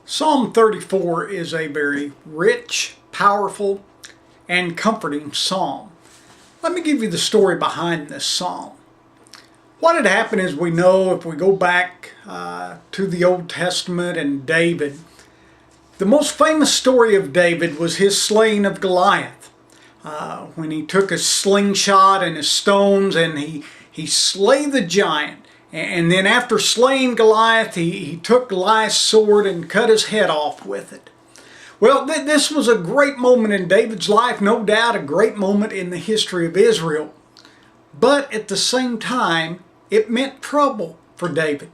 Psalm 34 is a very rich, powerful, and comforting psalm. Let me give you the story behind this psalm. What had happened is, we know, if we go back to the Old Testament and David, the most famous story of David was his slaying of Goliath. When he took a slingshot and his stones and he slayed the giant. And then after slaying Goliath, he took Goliath's sword and cut his head off with it. Well, this was a great moment in David's life, no doubt a great moment in the history of Israel. But at the same time, it meant trouble for David.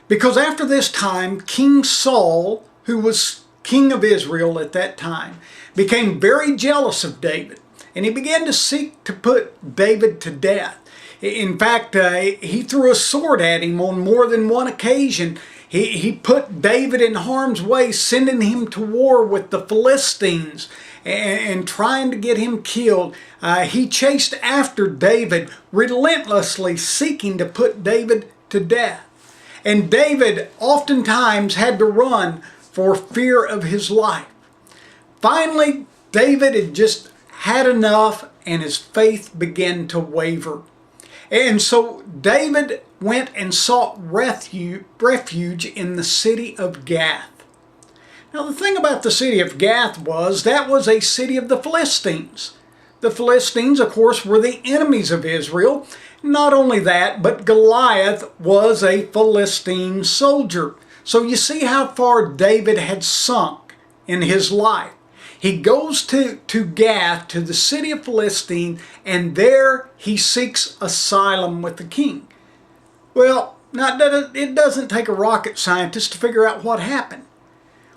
Because after this time, King Saul, who was king of Israel at that time, became very jealous of David. And he began to seek to put David to death. In fact, he threw a sword at him on more than one occasion. He put David in harm's way, sending him to war with the Philistines and trying to get him killed. He chased after David, relentlessly seeking to put David to death. And David oftentimes had to run for fear of his life. Finally, David had just had enough, and his faith began to waver. And so David went and sought refuge in the city of Gath. Now, the thing about the city of Gath was that was a city of the Philistines. The Philistines, of course, were the enemies of Israel. Not only that, but Goliath was a Philistine soldier. So you see how far David had sunk in his life. He goes to Gath, to the city of Philistine, and there he seeks asylum with the king. Well, now it doesn't take a rocket scientist to figure out what happened.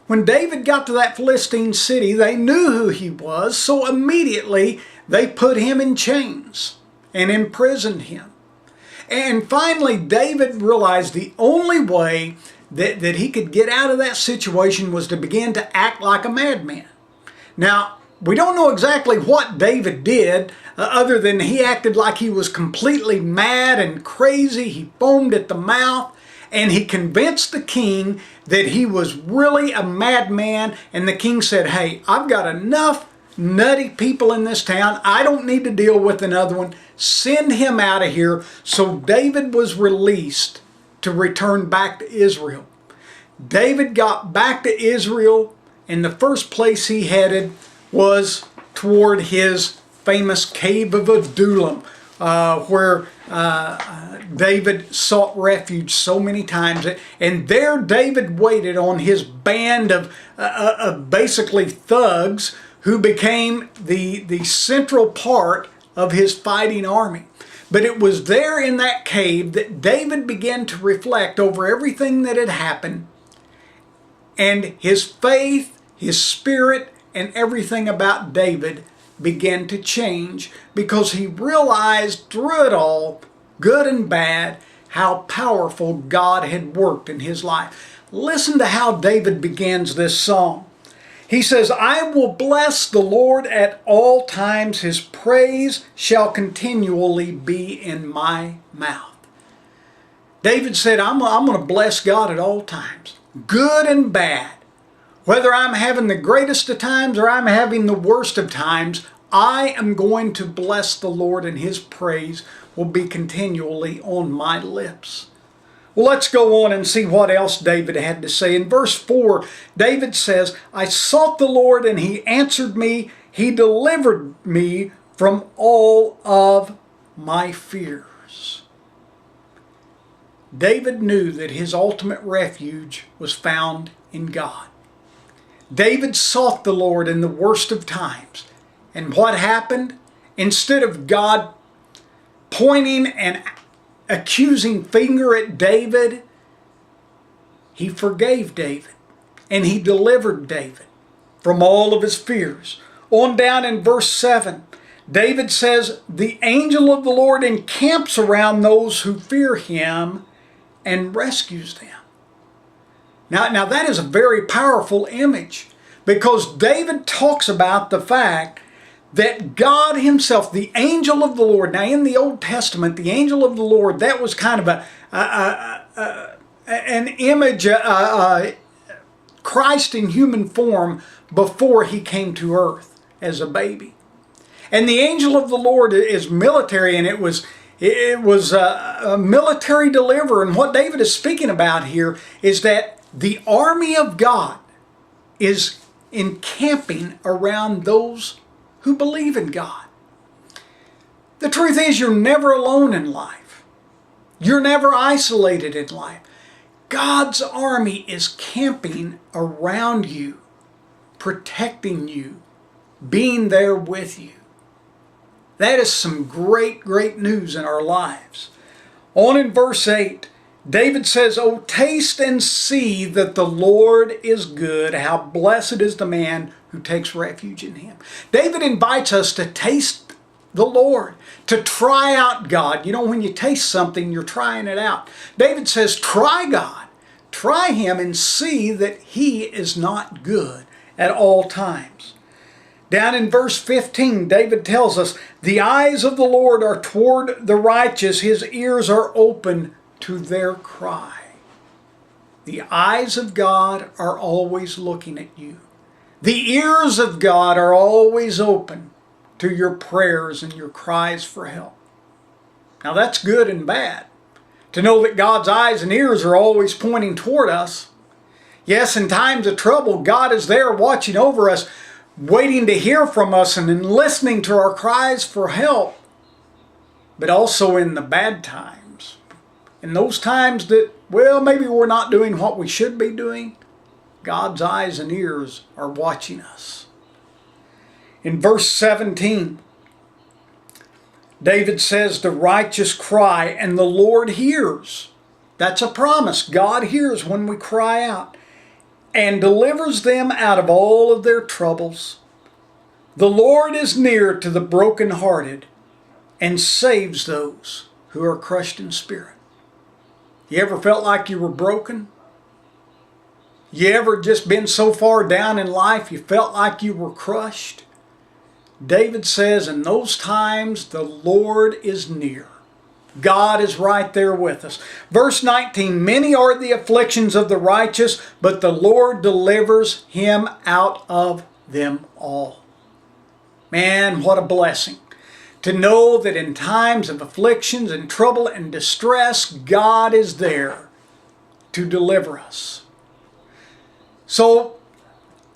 When David got to that Philistine city, they knew who he was, so immediately they put him in chains and imprisoned him. And finally, David realized the only way that he could get out of that situation was to begin to act like a madman. Now, we don't know exactly what David did, other than he acted like he was completely mad and crazy. He foamed at the mouth, and he convinced the king that he was really a madman. And the king said, "Hey, I've got enough nutty people in this town. I don't need to deal with another one. Send him out of here." So David was released to return back to Israel. David got back to Israel, and the first place he headed was toward his famous cave of Adullam, where David sought refuge so many times. And there David waited on his band of basically thugs who became the central part of his fighting army. But it was there in that cave that David began to reflect over everything that had happened, and his faith, his spirit, and everything about David began to change, because he realized through it all, good and bad, how powerful God had worked in his life. Listen to how David begins this song. He says, "I will bless the Lord at all times. His praise shall continually be in my mouth." David said, I'm going to bless God at all times, good and bad. Whether I'm having the greatest of times or I'm having the worst of times, I am going to bless the Lord, and His praise will be continually on my lips. Well, let's go on and see what else David had to say. In verse 4, David says, "I sought the Lord, and He answered me. He delivered me from all of my fears." David knew that his ultimate refuge was found in God. David sought the Lord in the worst of times. And what happened? Instead of God pointing an accusing finger at David, He forgave David, and He delivered David from all of his fears. On down in verse 7, David says, "The angel of the Lord encamps around those who fear Him and rescues them." Now that is a very powerful image, because David talks about the fact that God Himself, the angel of the Lord. Now, in the Old Testament, the angel of the Lord, that was kind of an image Christ in human form before he came to earth as a baby. And the angel of the Lord is military, and it was a military deliverer. And what David is speaking about here is that the army of God is encamping around those who believe in God. The truth is, you're never alone in life. You're never isolated in life. God's army is camping around you, protecting you, being there with you. That is some great, great news in our lives. On in verse 8, David says, "Oh, taste and see that the Lord is good. How blessed is the man who takes refuge in him." David invites us to taste the Lord, to try out God. You know, when you taste something, you're trying it out. David says, try God. Try him and see that he is not good at all times. Down in verse 15, David tells us, "The eyes of the Lord are toward the righteous. His ears are open to their cry." The eyes of God are always looking at you. The ears of God are always open to your prayers and your cries for help. Now that's good and bad. To know that God's eyes and ears are always pointing toward us. Yes, in times of trouble, God is there watching over us, waiting to hear from us and listening to our cries for help. But also in the bad times. In those times that, well, maybe we're not doing what we should be doing, God's eyes and ears are watching us. In verse 17, David says, "The righteous cry, and the Lord hears." That's a promise. God hears when we cry out, and delivers them out of all of their troubles. The Lord is near to the brokenhearted, and saves those who are crushed in spirit. You ever felt like you were broken? You ever just been so far down in life you felt like you were crushed? David says, in those times, the Lord is near. God is right there with us. Verse 19, "Many are the afflictions of the righteous, but the Lord delivers him out of them all." Man, what a blessing to know that in times of afflictions and trouble and distress, God is there to deliver us. So,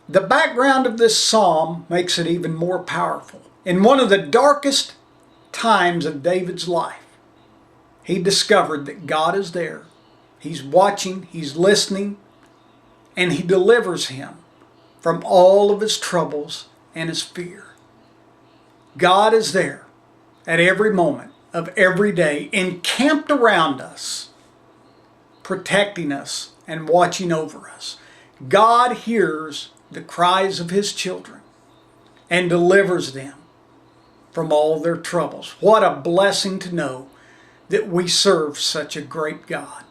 the background of this psalm makes it even more powerful. In one of the darkest times of David's life, he discovered that God is there. He's watching, he's listening, and he delivers him from all of his troubles and his fear. God is there at every moment of every day, encamped around us, protecting us and watching over us. God hears the cries of his children and delivers them from all their troubles. What a blessing to know that we serve such a great God.